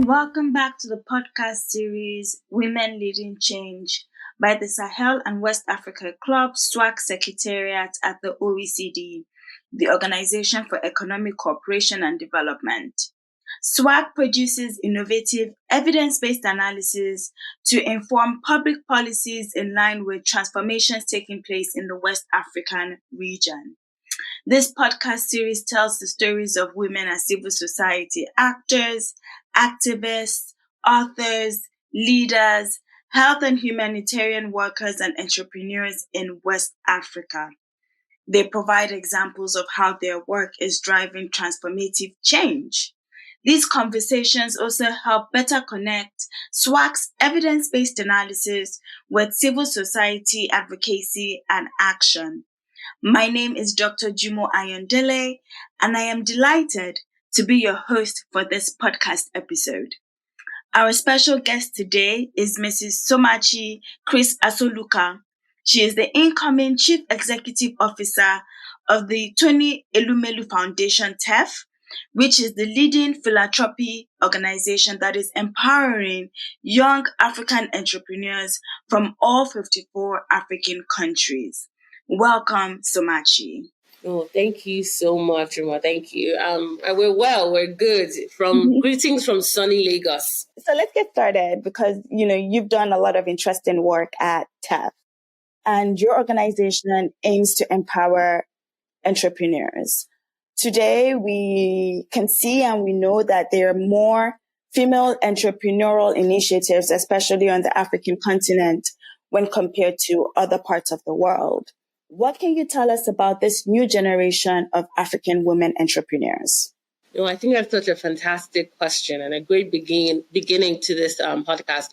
Welcome back to the podcast series Women Leading Change by the Sahel and West Africa Club SWAC Secretariat at the OECD, the Organization for Economic Cooperation and Development. SWAC produces innovative evidence-based analysis to inform public policies in line with transformations taking place in the West African region. This podcast series tells the stories of women as civil society actors, activists, authors, leaders, health and humanitarian workers, and entrepreneurs in West Africa. They provide examples of how their work is driving transformative change. These conversations also help better connect SWAC's evidence-based analysis with civil society advocacy and action. My name is Dr. Jumo Ayondele, and I am delighted to be your host for this podcast episode. Our special guest today is Mrs. Somachi Chris-Asoluka. She is the incoming Chief Executive Officer of the Tony Elumelu Foundation, TEF, which is the leading philanthropy organization that is empowering young African entrepreneurs from all 54 African countries. Welcome, Somachi. Oh, thank you so much, Rima. Thank you. We're well. We're good. Greetings from sunny Lagos. So let's get started because, you've done a lot of interesting work at TEF, and your organization aims to empower entrepreneurs. Today, we can see and we know that there are more female entrepreneurial initiatives, especially on the African continent, when compared to other parts of the world. What can you tell us about this new generation of African women entrepreneurs? I think that's such a fantastic question and a great beginning to this podcast.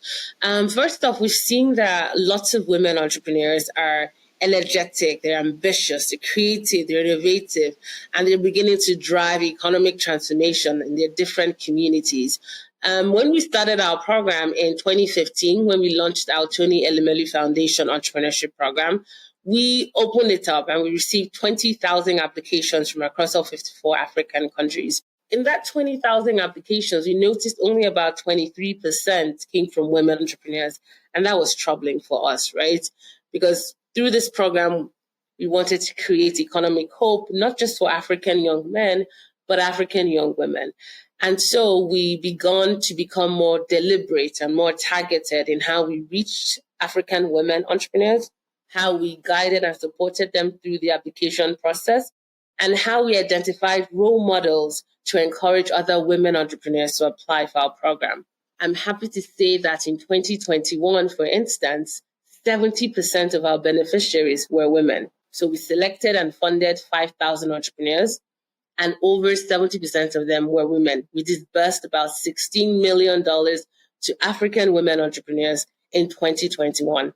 First off, we've seen that lots of women entrepreneurs are energetic, they're ambitious, they're creative, they're innovative, and they're beginning to drive economic transformation in their different communities. When we started our program in 2015, when we launched our Tony Elumelu Foundation Entrepreneurship Program, we opened it up and we received 20,000 applications from across all 54 African countries. In that 20,000 applications, we noticed only about 23% came from women entrepreneurs. And that was troubling for us, right? Because through this program, we wanted to create economic hope, not just for African young men, but African young women. And so we began to become more deliberate and more targeted in how we reached African women entrepreneurs, how we guided and supported them through the application process, and how we identified role models to encourage other women entrepreneurs to apply for our program. I'm happy to say that in 2021, for instance, 70% of our beneficiaries were women. So we selected and funded 5,000 entrepreneurs, and over 70% of them were women. We disbursed about $16 million to African women entrepreneurs in 2021.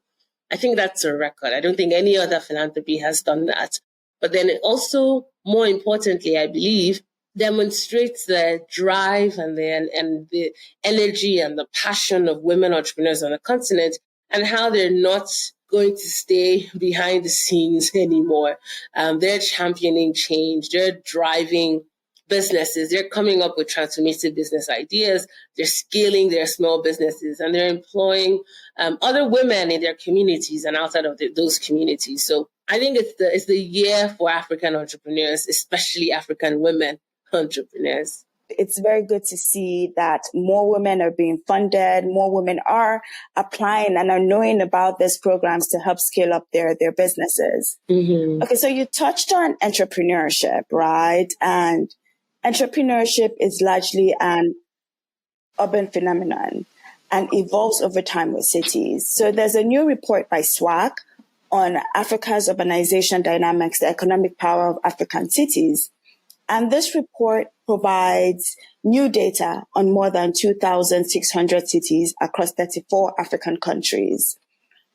I think that's a record. I don't think any other philanthropy has done that. But then it also, more importantly, I believe, demonstrates the drive and the energy and the passion of women entrepreneurs on the continent and how they're not going to stay behind the scenes anymore. They're championing change. They're driving businesses. They're coming up with transformative business ideas. They're scaling their small businesses, and they're employing other women in their communities and outside of those communities. So I think it's the year for African entrepreneurs, especially African women entrepreneurs. It's very good to see that more women are being funded, more women are applying and are knowing about these programs to help scale up their businesses. Mm-hmm. Okay, so you touched on entrepreneurship, right? And entrepreneurship is largely an urban phenomenon and evolves over time with cities. So there's a new report by SWAC on Africa's urbanization dynamics, the economic power of African cities. And this report provides new data on more than 2,600 cities across 34 African countries.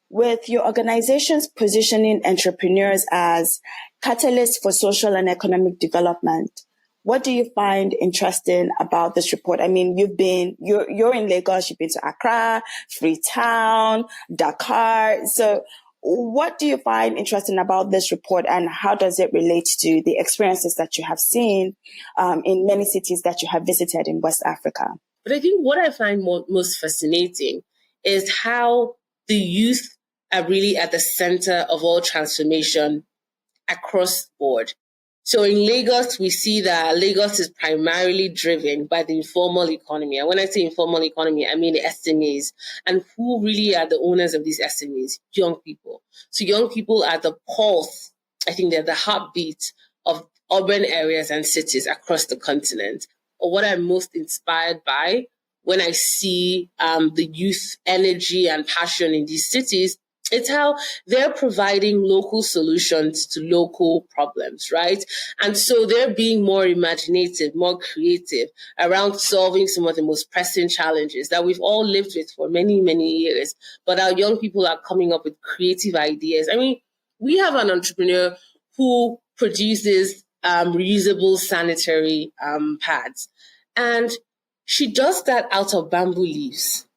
With your organization's positioning entrepreneurs as catalysts for social and economic development, what do you find interesting about this report? I mean, you're in Lagos, you've been to Accra, Freetown, Dakar. So what do you find interesting about this report, and how does it relate to the experiences that you have seen in many cities that you have visited in West Africa? But I think what I find most fascinating is how the youth are really at the center of all transformation across the board. So in Lagos, we see that Lagos is primarily driven by the informal economy. And when I say informal economy, I mean the SMEs. And who really are the owners of these SMEs? Young people. So young people are the pulse. I think they're the heartbeat of urban areas and cities across the continent. Or what I'm most inspired by when I see the youth energy and passion in these cities, it's how they're providing local solutions to local problems, right? And so they're being more imaginative, more creative around solving some of the most pressing challenges that we've all lived with for many, many years. But our young people are coming up with creative ideas. I mean, we have an entrepreneur who produces reusable sanitary pads, and she does that out of bamboo leaves.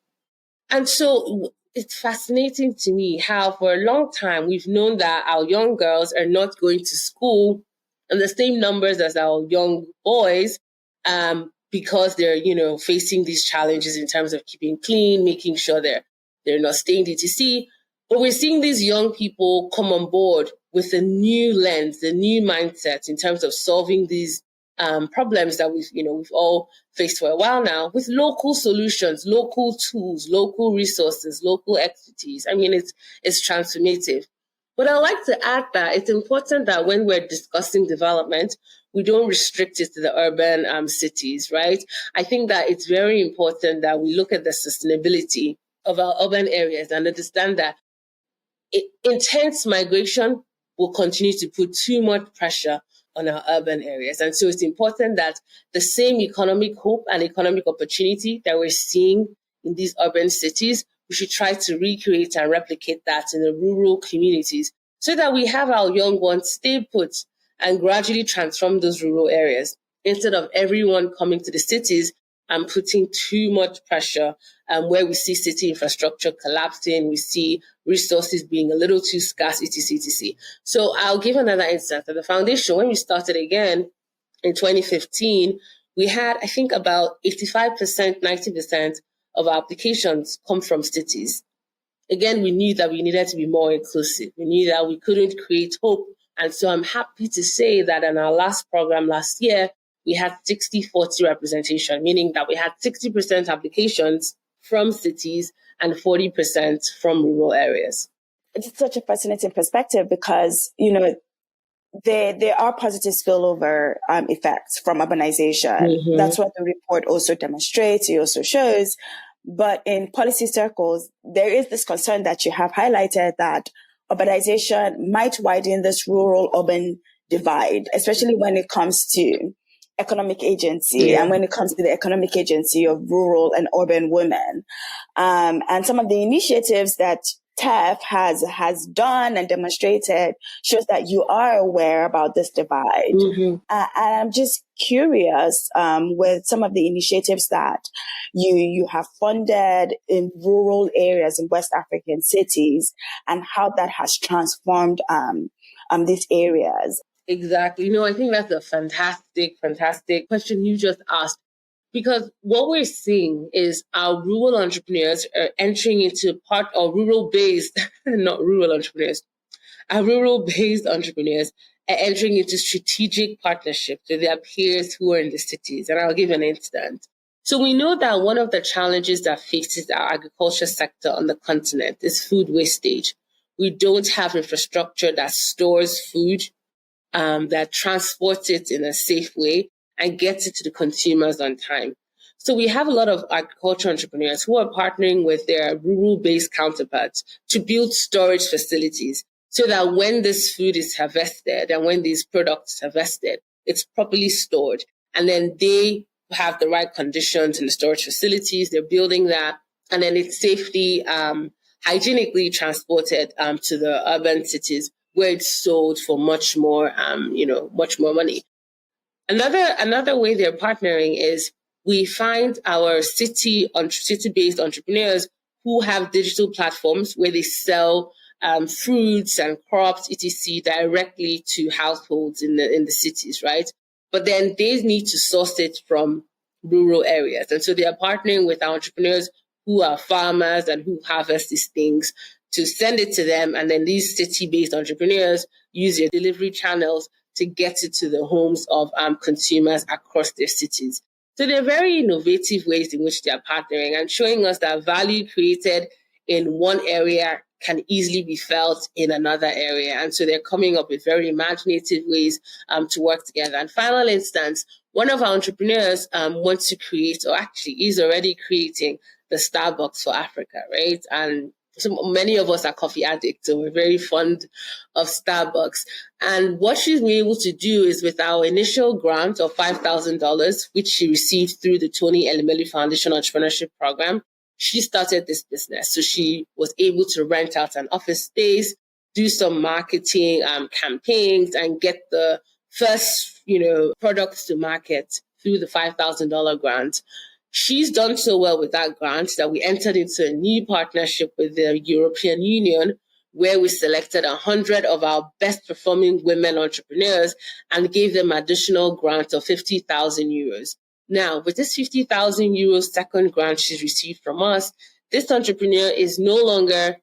And so it's fascinating to me how for a long time we've known that our young girls are not going to school in the same numbers as our young boys, because they're, facing these challenges in terms of keeping clean, making sure they're not staying DTC. But we're seeing these young people come on board with a new lens, a new mindset in terms of solving these problems that we've all faced for a while now, with local solutions, local tools, local resources, local expertise. I mean, it's transformative. But I'd like to add that it's important that when we're discussing development, we don't restrict it to the urban cities, right? I think that it's very important that we look at the sustainability of our urban areas and understand that intense migration will continue to put too much pressure on our urban areas. And so it's important that the same economic hope and economic opportunity that we're seeing in these urban cities, we should try to recreate and replicate that in the rural communities so that we have our young ones stay put and gradually transform those rural areas instead of everyone coming to the cities and putting too much pressure, where we see city infrastructure collapsing, we see resources being a little too scarce, etc., etc. So I'll give another instance. At the foundation, when we started again in 2015, we had, I think, about 85%, 90% of our applications come from cities. Again, we knew that we needed to be more inclusive. We knew that we couldn't create hope. And so I'm happy to say that in our last program last year, we had 60-40 representation, meaning that we had 60% applications from cities and 40% from rural areas. It's such a fascinating perspective because, there are positive spillover effects from urbanization. Mm-hmm. That's what the report also demonstrates. It also shows. But in policy circles, there is this concern that you have highlighted that urbanization might widen this rural-urban divide, especially when it comes to economic agency and when it comes to the economic agency of rural and urban women. And some of the initiatives that TEF has done and demonstrated shows that you are aware about this divide. Mm-hmm. And I'm just curious with some of the initiatives that you have funded in rural areas in West African cities and how that has transformed these areas. Exactly. I think that's a fantastic question you just asked. Because what we're seeing is our rural entrepreneurs are entering into rural-based, not rural entrepreneurs, our rural-based entrepreneurs are entering into strategic partnerships with their peers who are in the cities. And I'll give an instance. So we know that one of the challenges that faces our agriculture sector on the continent is food wastage. We don't have infrastructure that stores food, that transports it in a safe way and gets it to the consumers on time. So we have a lot of agriculture entrepreneurs who are partnering with their rural-based counterparts to build storage facilities so that when this food is harvested and when these products are harvested, it's properly stored. And then they have the right conditions in the storage facilities. They're building that. And then it's safely, hygienically transported to the urban cities where it's sold for much more money. Another way they're partnering is we find our city-based entrepreneurs who have digital platforms where they sell fruits and crops, etc., directly to households in the cities, right? But then they need to source it from rural areas. And so they are partnering with entrepreneurs who are farmers and who harvest these things to send it to them. And then these city-based entrepreneurs use their delivery channels to get it to the homes of consumers across their cities. So they're very innovative ways in which they are partnering and showing us that value created in one area can easily be felt in another area. And so they're coming up with very imaginative ways to work together. And final instance, one of our entrepreneurs wants to create, or actually is already creating, the Starbucks for Africa, right? And so many of us are coffee addicts, so we're very fond of Starbucks. And what she's been able to do is, with our initial grant of $5,000, which she received through the Tony Elumelu Foundation Entrepreneurship Program, she started this business. So she was able to rent out an office space, do some marketing campaigns, and get the first, products to market through the $5,000 grant. She's done so well with that grant that we entered into a new partnership with the European Union, where we selected 100 of our best performing women entrepreneurs and gave them additional grant of 50,000 euros. Now, with this 50,000 euros second grant she's received from us, this entrepreneur is no longer,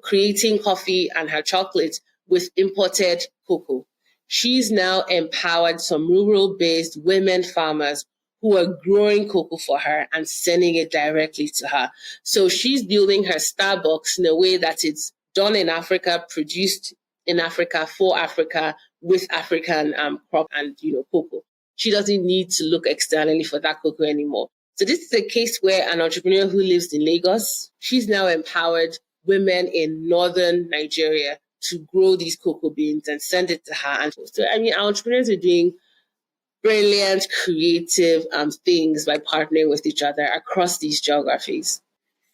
creating coffee and her chocolate with imported cocoa. She's now empowered some rural-based women farmers who are growing cocoa for her and sending it directly to her. So she's building her Starbucks in a way that it's done in Africa, produced in Africa, for Africa, with African crop and, cocoa. She doesn't need to look externally for that cocoa anymore. So this is a case where an entrepreneur who lives in Lagos, she's now empowered women in northern Nigeria to grow these cocoa beans and send it to her. And so, our entrepreneurs are doing brilliant, creative things by partnering with each other across these geographies.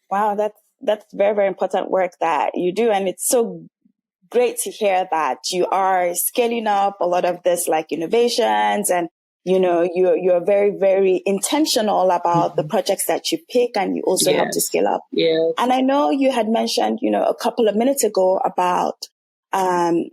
Wow, that's very, very important work that you do. And it's so great to hear that you are scaling up a lot of this like innovations, and you're very, very intentional about the projects that you pick, and you also help to scale up. Yeah. And I know you had mentioned, a couple of minutes ago about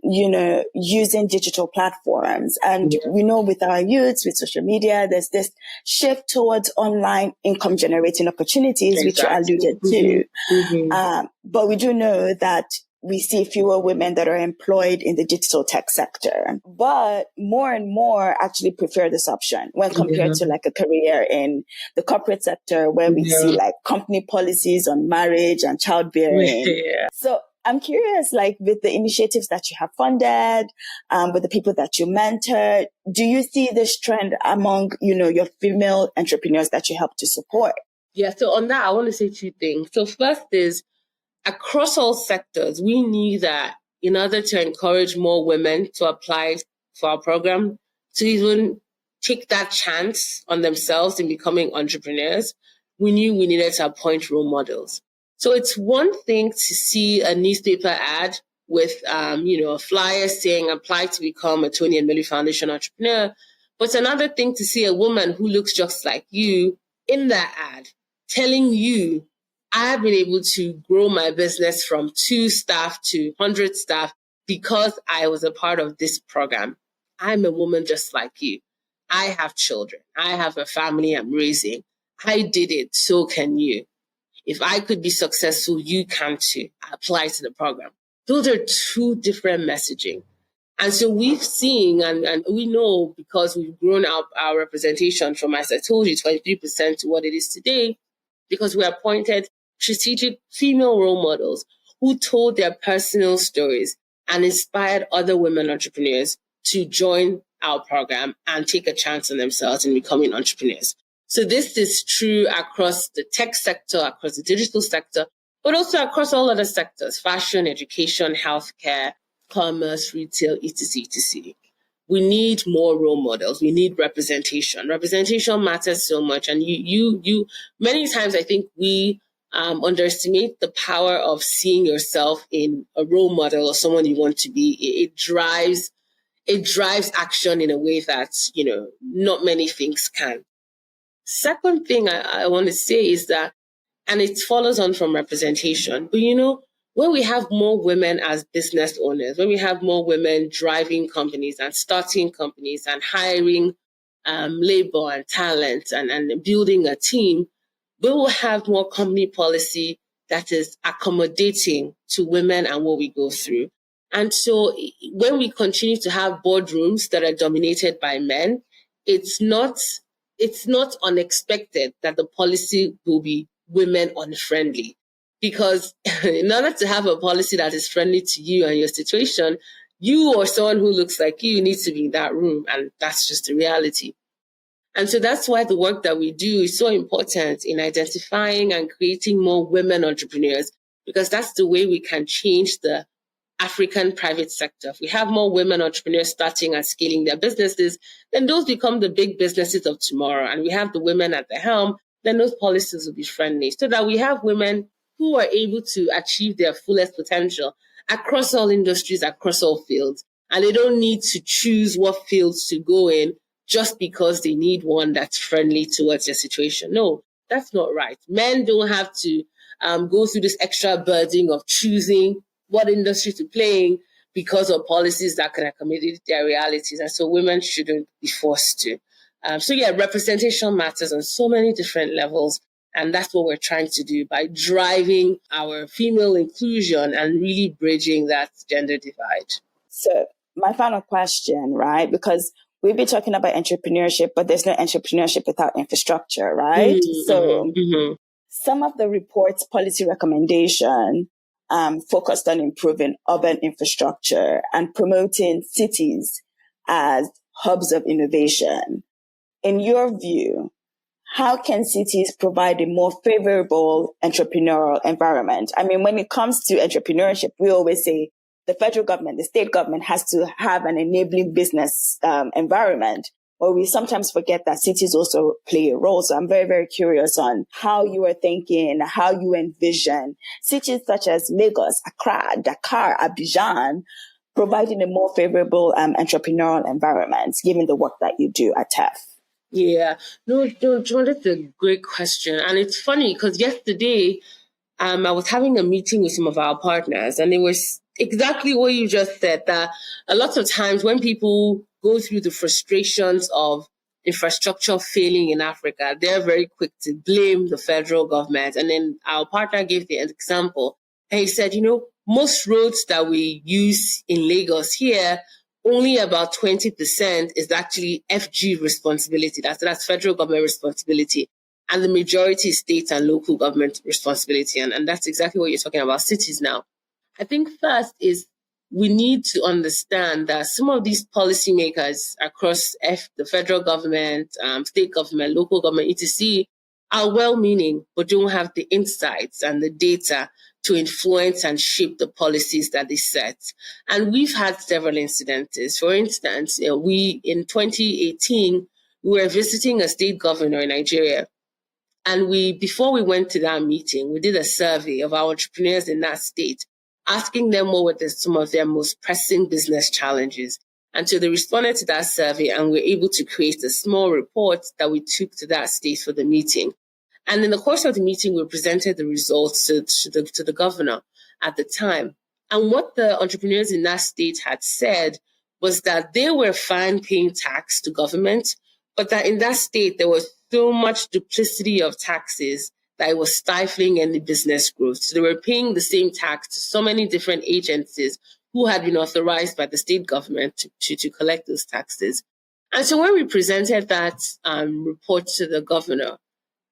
using digital platforms. And we know with our youths, with social media, there's this shift towards online income generating opportunities, which you alluded to. But we do know that we see fewer women that are employed in the digital tech sector, but more and more actually prefer this option when compared to like a career in the corporate sector, where we see like company policies on marriage and childbearing. So I'm curious, like with the initiatives that you have funded, with the people that you mentor, do you see this trend among, your female entrepreneurs that you help to support? Yeah. So on that, I want to say two things. So first is, across all sectors, we knew that in order to encourage more women to apply for our program, to even take that chance on themselves in becoming entrepreneurs, we knew we needed to appoint role models. So it's one thing to see a newspaper ad with, a flyer saying apply to become a Tony and Melly Foundation entrepreneur. But it's another thing to see a woman who looks just like you in that ad telling you, I have been able to grow my business from 2 staff to 100 staff because I was a part of this program. I'm a woman just like you. I have children. I have a family I'm raising. I did it. So can you. If I could be successful, you can too. Apply to the program. Those are two different messaging. And so we've seen, and we know, because we've grown up our representation from, as I told you, 23% to what it is today, because we appointed strategic female role models who told their personal stories and inspired other women entrepreneurs to join our program and take a chance on themselves in becoming entrepreneurs. So this is true across the tech sector, across the digital sector, but also across all other sectors: fashion, education, healthcare, commerce, retail, etc., etc. We need more role models. We need representation. Representation matters so much. And you many times I think we underestimate the power of seeing yourself in a role model or someone you want to be. It drives action in a way that, not many things can. Second thing I want to say is that, and it follows on from representation, but when we have more women as business owners, when we have more women driving companies and starting companies and hiring labor and talent and building a team, we will have more company policy that is accommodating to women and what we go through. And so when we continue to have boardrooms that are dominated by men, it's not unexpected that the policy will be women unfriendly. Because in order to have a policy that is friendly to you and your situation, you or someone who looks like you needs to be in that room. And that's just the reality. And so that's why the work that we do is so important in identifying and creating more women entrepreneurs, because that's the way we can change the African private sector. If we have more women entrepreneurs starting and scaling their businesses, then those become the big businesses of tomorrow. And we have the women at the helm, then those policies will be friendly so that we have women who are able to achieve their fullest potential across all industries, across all fields. And they don't need to choose what fields to go in just because they need one that's friendly towards their situation. No, that's not right. Men don't have to go through this extra burden of choosing what industry to play in because of policies that can accommodate their realities. And so women shouldn't be forced to. So yeah, representation matters on so many different levels. And that's what we're trying to do by driving our female inclusion and really bridging that gender divide. So my final question, right? Because we've been talking about entrepreneurship, but there's no entrepreneurship without infrastructure, right? Some of the report's policy recommendation focused on improving urban infrastructure and promoting cities as hubs of innovation. In your view, how can cities provide a more favorable entrepreneurial environment? I mean, when it comes to entrepreneurship, we always say the federal government, the state government has to have an enabling business environment. But we sometimes forget that cities also play a role. So I'm very, very curious on how you are thinking, how you envision cities such as Lagos, Accra, Dakar, Abidjan, providing a more favorable entrepreneurial environment, given the work that you do at TEF. Yeah, no, John, that's a great question. And it's funny because yesterday, I was having a meeting with some of our partners, and it was exactly what you just said, that a lot of times when people go through the frustrations of infrastructure failing in Africa, they're very quick to blame the federal government. And then our partner gave the example. And he said, most roads that we use in Lagos here, only about 20% is actually FG responsibility. That's federal government responsibility. And the majority is state and local government responsibility. And that's exactly what you're talking about, cities now. I think first is we need to understand that some of these policymakers across the federal government, state government, local government, etc., are well-meaning, but don't have the insights and the data to influence and shape the policies that they set. And we've had several incidences. For instance, we in 2018, we were visiting a state governor in Nigeria. And before we went to that meeting, we did a survey of our entrepreneurs in that state, asking them what were some of their most pressing business challenges. And so they responded to that survey, and we were able to create a small report that we took to that state for the meeting. And in the course of the meeting, we presented the results to the governor at the time. And what the entrepreneurs in that state had said was that they were fine paying tax to government, but that in that state, there was so much duplicity of taxes that it was stifling any business growth. So they were paying the same tax to so many different agencies who had been authorized by the state government to collect those taxes. And so when we presented that report to the governor,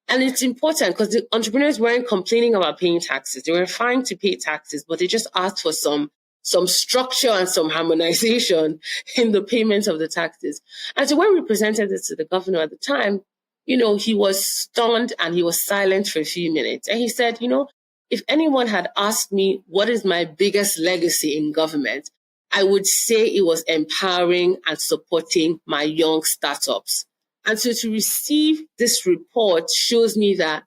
and it's important because the entrepreneurs weren't complaining about paying taxes. They were fine to pay taxes, but they just asked for some structure and some harmonization in the payment of the taxes. And so when we presented this to the governor at the time, he was stunned and he was silent for a few minutes. And he said, if anyone had asked me what is my biggest legacy in government, I would say it was empowering and supporting my young startups. And so to receive this report shows me that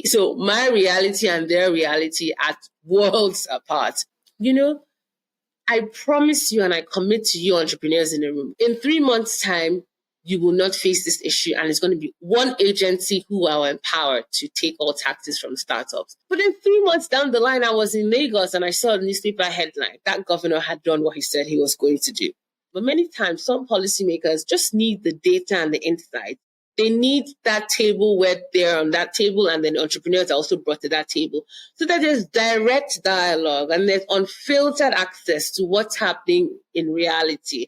so my reality and their reality are worlds apart. I promise you and I commit to you entrepreneurs in the room, in 3 months' time, you will not face this issue, and it's going to be one agency who are empowered to take all taxes from startups. But then 3 months down the line, I was in Lagos and I saw a newspaper headline that governor had done what he said he was going to do. But many times, some policymakers just need the data and the insight. They need that table where they're on that table, and then entrepreneurs are also brought to that table, so that there's direct dialogue and there's unfiltered access to what's happening in reality.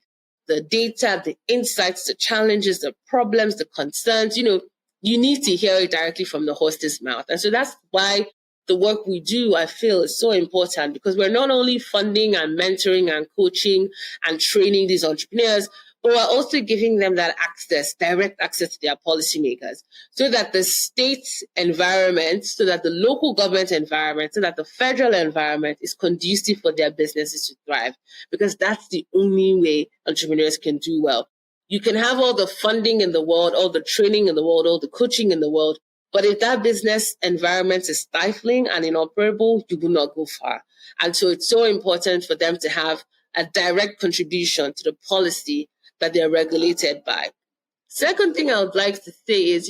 The data, the insights, the challenges, the problems, the concerns, you need to hear it directly from the horse's mouth. And so that's why the work we do, I feel, is so important, because we're not only funding and mentoring and coaching and training these entrepreneurs, but we're also giving them that access, direct access to their policymakers, so that the state environment, so that the local government environment, so that the federal environment is conducive for their businesses to thrive, because that's the only way entrepreneurs can do well. You can have all the funding in the world, all the training in the world, all the coaching in the world, but if that business environment is stifling and inoperable, you will not go far. And so it's so important for them to have a direct contribution to the policy that they're regulated by. Second thing I would like to say is,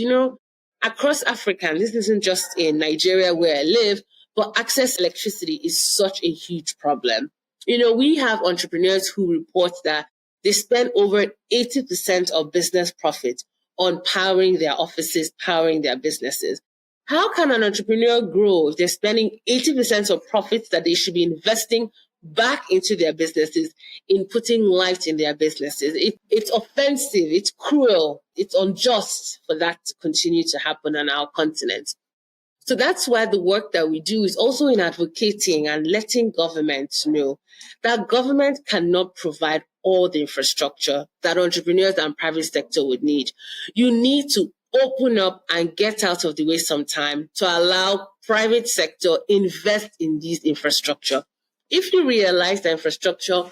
across Africa, and this isn't just in Nigeria where I live, but access to electricity is such a huge problem. We have entrepreneurs who report that they spend over 80% of business profit on powering their offices, powering their businesses. How can an entrepreneur grow if they're spending 80% of profits that they should be investing back into their businesses in putting light in their businesses? It's offensive, it's cruel, it's unjust for that to continue to happen on our continent. So that's why the work that we do is also in advocating and letting governments know that government cannot provide all the infrastructure that entrepreneurs and private sector would need. You need to open up and get out of the way sometime to allow private sector invest in these infrastructure. If you realize that infrastructure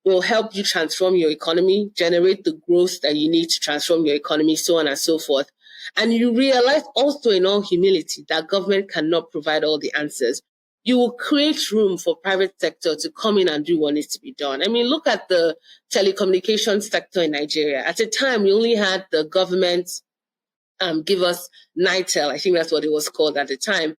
will help you transform your economy, generate the growth that you need to transform your economy, so on and so forth, and you realize also in all humility that government cannot provide all the answers, you will create room for private sector to come in and do what needs to be done. I mean, look at the telecommunications sector in Nigeria. At the time, we only had the government give us NITEL. I think that's what it was called at the time.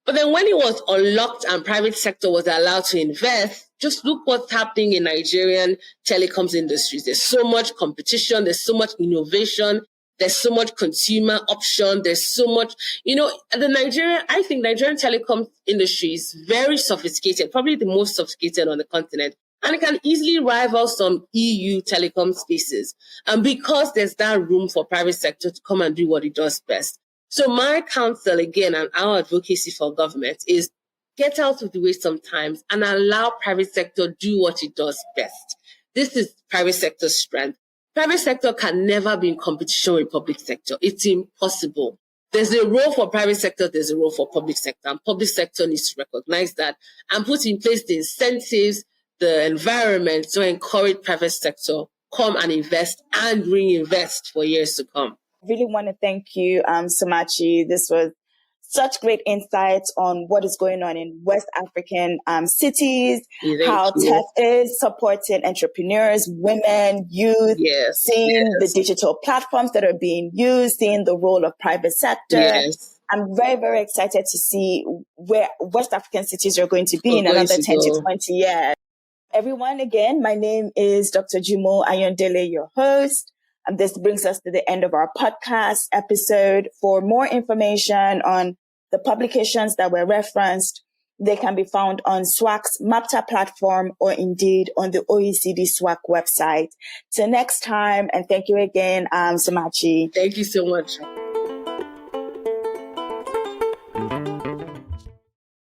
But then when it was unlocked and private sector was allowed to invest, just look what's happening in Nigerian telecoms industries. There's so much competition. There's so much innovation. There's so much consumer option. There's so much, I think Nigerian telecom industry is very sophisticated, probably the most sophisticated on the continent. And it can easily rival some EU telecom spaces. And because there's that room for private sector to come and do what it does best. So my counsel, again, and our advocacy for government is get out of the way sometimes and allow private sector do what it does best. This is private sector's strength. Private sector can never be in competition with public sector. It's impossible. There's a role for private sector, there's a role for public sector, and public sector needs to recognize that and put in place the incentives, the environment to encourage private sector come and invest and reinvest for years to come. I really want to thank you, Somachi. This was such great insights on what is going on in West African cities, how TEF is supporting entrepreneurs, women, youth, seeing the digital platforms that are being used, seeing the role of private sector. I'm very, very excited to see where West African cities are going to be in another 10 to 20 years. Everyone, again, my name is Dr. Jumo Ayondele, your host. And this brings us to the end of our podcast episode. For more information on the publications that were referenced, they can be found on SWAC's MAPTA platform or indeed on the OECD SWAC website. Till next time, and thank you again, Somachi. Thank you so much.